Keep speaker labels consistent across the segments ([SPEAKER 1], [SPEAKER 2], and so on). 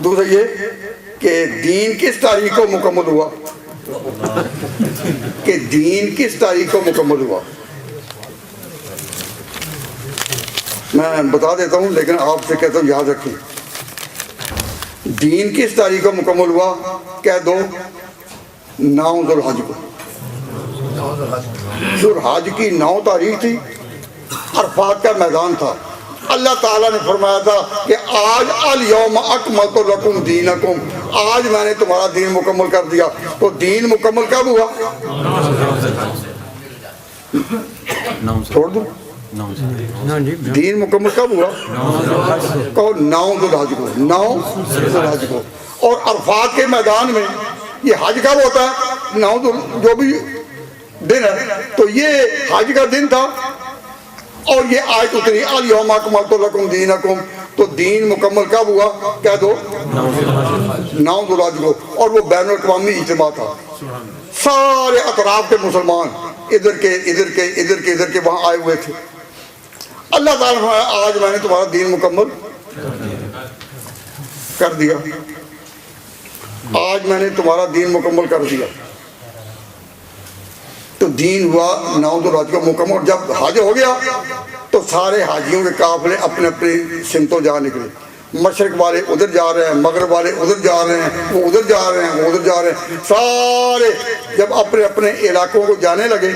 [SPEAKER 1] دوسرا یہ کہ دین کس تاریخ کو مکمل ہوا، کہ دین کس تاریخ کو مکمل ہوا. میں بتا دیتا ہوں لیکن آپ سے کہتا ہوں یاد رکھیں. دین کس تاریخ کو مکمل ہوا؟ کہہ دو 9 ذوالحج کو. ذوالحج کی 9 تاریخ تھی، عرفات کا میدان تھا. اللہ تعالیٰ نے فرمایا تھا کہ آج الیوم اکملت لکم دینکم، آج میں نے تمہارا دین مکمل کر دیا. تو دین مکمل کب ہوا؟ چھوڑ دوں؟ دین مکمل کب ہوا؟ کہو 9 ذوالحج کو. 9 ذوالحج کو. اور عرفات کے میدان میں یہ حج کب ہوتا ہے؟ 9 جو بھی دن ہے تو یہ حج کا دن تھا. اور یہ آیت اتری الیوم اکملت لکم دینکم. تو دین مکمل کب ہوا؟ کہہ دو 9 ذوالحج کو. اور وہ بین الاقوامی اجتماع تھا، سارے اطراف کے مسلمان ادھر کے ادھر کے ادھر کے ادھر کے وہاں آئے ہوئے تھے. اللہ تعالیٰ نے آج میں نے تمہارا دین مکمل کر دیا، آج میں نے تمہارا دین مکمل کر دیا. تو دین ہوا 9 ذوالحج کو مکمل. جب حج ہو گیا تو سارے حاجیوں کے قافلے اپنے اپنی سمتوں جا نکلے. مشرق والے ادھر جا رہے ہیں، مغرب والے ادھر جا رہے ہیں، وہ ادھر جا رہے ہیں، وہ ادھر جا رہے ہیں. سارے جب اپنے اپنے علاقوں کو جانے لگے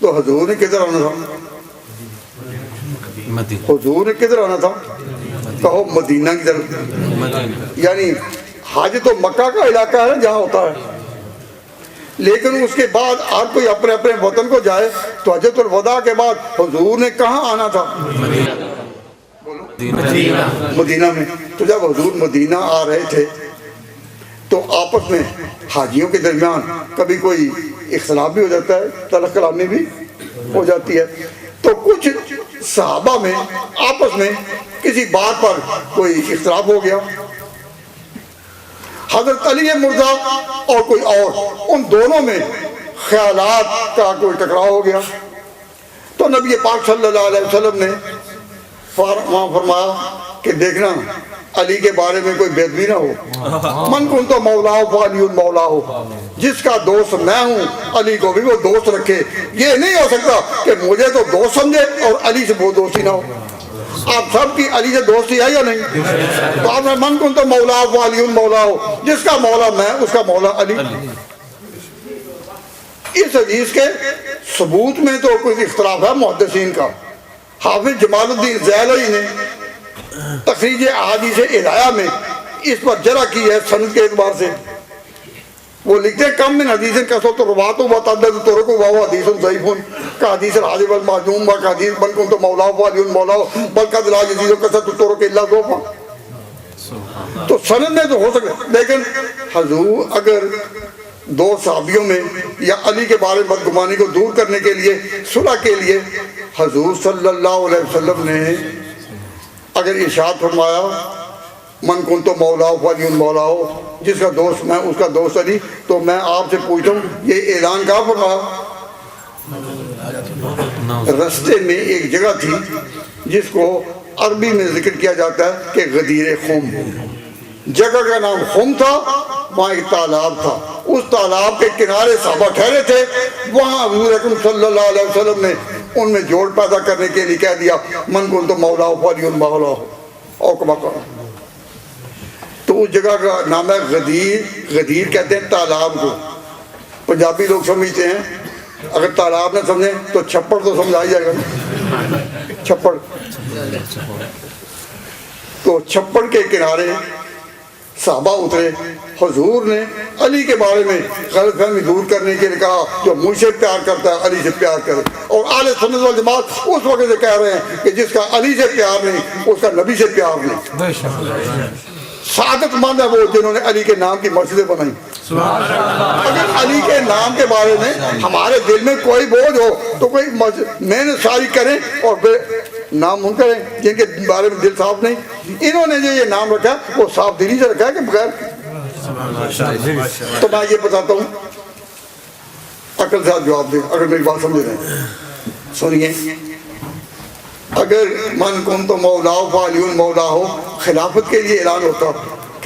[SPEAKER 1] تو حضور نے کدھر آنا تھا؟ حضور نے کدھر آنا تھا؟ کہو مدینہ کی طرف. یعنی حج تو مکہ کا علاقہ ہے جہاں ہوتا ہے، لیکن اس کے بعد آپ کوئی اپنے اپنے وطن کو جائے تو حجۃ الوداع کے بعد حضور نے کہاں آنا تھا؟ مدینہ میں. تو جب حضور مدینہ آ رہے تھے تو آپس میں حاجیوں کے درمیان کبھی کوئی اختلاف بھی ہو جاتا ہے، تلخ کلامی بھی ہو جاتی ہے. تو کچھ صحابہ میں آپس میں کسی بات پر کوئی اختلاف ہو گیا. حضرت علی مرزا اور کوئی اور، ان دونوں میں خیالات کا کوئی ٹکراؤ ہو گیا. تو نبی پاک صلی اللہ علیہ وسلم نے وہاں فرمایا کہ دیکھنا علی کے بارے میں کوئی بے ادبی نہ ہو. من کنت مولا فعلی مولا ہو، جس کا دوست میں ہوں علی کو بھی وہ دوست رکھے. یہ نہیں ہو سکتا کہ مجھے تو دوست سمجھے اور علی سے وہ دوستی نہ ہو. آپ سب کی علی سے دوستی ہے یا نہیں؟ تو آپ نے من کنت مولا فعلی مولا ہو، جس کا مولا میں اس کا مولا علی. اس حدیث کے ثبوت میں تو کوئی اختلاف ہے محدثین کا. حافظ جمال الدین زیلعی نے تخریج احادیث الہیہ میں اس پر جرح کی ہے سند کے اعتبار سے. وہ لکھتے ہیں کم من حدیث کثرت رواۃ و تعدد طرق و حدیث ضعیف کا حدیث الحاجب المعدوم کا حدیث من کنت مولا فعلی مولا بل قد لا یزید کثرت الطرق الا ضعفا. تو سند میں تو ہو سکتا، لیکن حضور اگر 2 صحابیوں میں یا علی کے بارے میں بدگمانی کو دور کرنے کے لیے، صلح کے لیے، حضور صلی اللہ علیہ وسلم نے اگر ارشاد فرمایا من کنت مولا فعلی مولا ہو، جس کا دوست میں اس کا دوست علی، تو میں آپ سے پوچھتا ہوں یہ اعلان کہاں فرمایا؟ رستے میں ایک جگہ تھی جس کو عربی میں ذکر کیا جاتا ہے کہ غدیر خم. جگہ کا نام خم تھا، وہاں ایک تالاب تھا. اس تالاب کے کنارے صحابہ ٹھہرے تھے. وہاں حضور اکرم صلی اللہ علیہ وسلم نے ان میں جوڑ پیدا کرنے کے لیے کہہ دیا من کنت مولا فعلی مولا ہو اور کما کرو. تو اس جگہ کا نام ہے غدیر. غدیر کہتے ہیں تالاب کو. پنجابی لوگ سمجھتے ہیں، اگر تالاب نہ سمجھیں تو چھپڑ تو سمجھا ہی جائے گا. چھپڑ. تو چھپڑ کے کنارے صحابہ اترے. حضور نے علی کے بارے میں غلط فہمی دور کرنے کے لیے کہا جو مجھ سے پیار کرتا ہے علی سے پیار کرے. اور اہل سنت والجماعت اس وقت سے کہہ رہے ہیں کہ جس کا علی سے پیار نہیں اس کا نبی سے پیار نہیں. سعادت مند ہے وہ جنہوں نے علی کے نام کی مسجدیں بنائی. اگر علی کے نام کے بارے میں ہمارے دل میں کوئی بوجھ ہو تو کوئی محنت ساری کریں اور پھر نام ان کریں جن کے بارے میں دل صاف نہیں. انہوں نے جو یہ نام رکھا وہ صاف دلی سے رکھا ہے کہ بغیر. تو میں یہ بتاتا ہوں، عقل سے جواب دیں اگر میری بات سمجھ رہے ہیں. سنیے، اگر من کنت مولا فعلی مولا ہو خلافت کے لیے اعلان ہوتا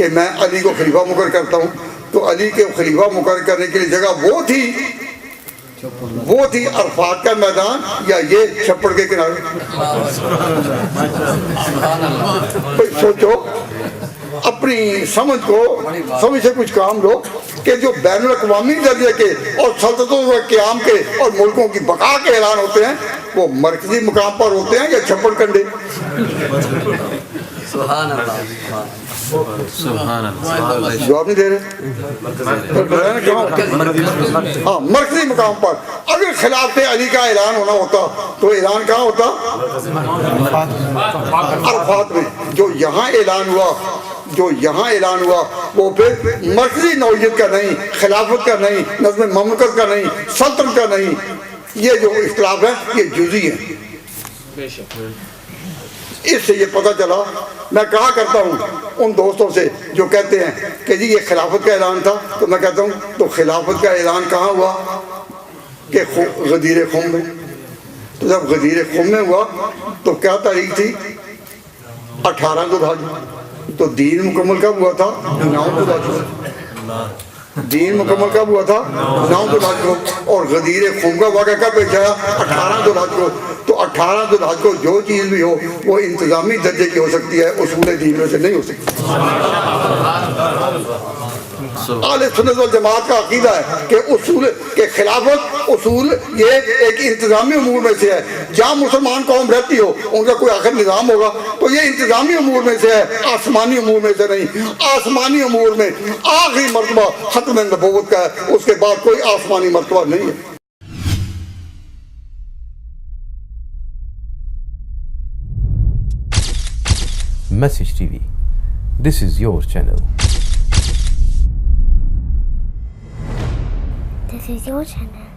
[SPEAKER 1] کہ میں علی کو خلیفہ مقرر کرتا ہوں، تو علی کے خلیفہ مقرر کرنے کے لیے جگہ وہ تھی عرفات کا میدان یا یہ چھپڑ کے کنارے؟ سوچو، اپنی سمجھ سے کچھ کام لو کہ جو بین الاقوامی درجے کے اور سلطنتوں کے قیام کے اور ملکوں کی بقا کے اعلان ہوتے ہیں وہ مرکزی مقام پر ہوتے ہیں یا چھپڑ کنڈے؟
[SPEAKER 2] سبحان اللہ، سبحان اللہ،
[SPEAKER 1] جواب نہیں دے رہے؟ ہاں، مرکزی مقام پر۔ اگر خلافت علی کا اعلان ہونا ہوتا تو اعلان کہاں ہوتا؟ عرفات میں۔ جو یہاں اعلان ہوا وہ پھر مرکزی نوعیت کا نہیں، خلافت کا نہیں، نظم مملکت کا نہیں، سلطنت کا نہیں۔ یہ جو اختلاف ہے یہ جزئی ہے۔ اس سے یہ پتہ چلا، میں کہا کرتا ہوں ان دوستوں سے جو کہتے ہیں کہ جی یہ خلافت کا اعلان تھا، تو میں کہتا ہوں تو خلافت کا اعلان کہاں ہوا؟ کہ غدیر خم میں۔ تو جب غدیر خم میں ہوا تو کیا تاریخ تھی؟ 18 ذوالحج۔ تو دین مکمل کب ہوا تھا؟ 9 ذوالحج کو۔ دین مکمل کب ہوا تھا؟ 9 ذوالحج کو۔ اور غدیر خم کا واقعہ کب پیش آیا؟ 18 ذوالحج کو۔ تو 18 ذوالحج کو جو چیز بھی ہو وہ انتظامی درجے کی ہو سکتی ہے، اصول دین میں سے نہیں ہو سکتی۔ اہل سنت والجماعت کا عقیدہ ہے کہ اصول کہ خلافت اصول یہ ایک انتظامی امور میں سے ہے۔ جہاں مسلمان قوم رہتی ہو ان کا کوئی آخر نظام ہوگا، تو یہ انتظامی امور میں سے ہے، آسمانی امور میں سے نہیں۔ آسمانی امور میں آخری مرتبہ ختم نبوت کا ہے، اس کے بعد کوئی آسمانی مرتبہ نہیں ہے۔
[SPEAKER 3] Message TV. This is your channel.
[SPEAKER 4] This is your channel.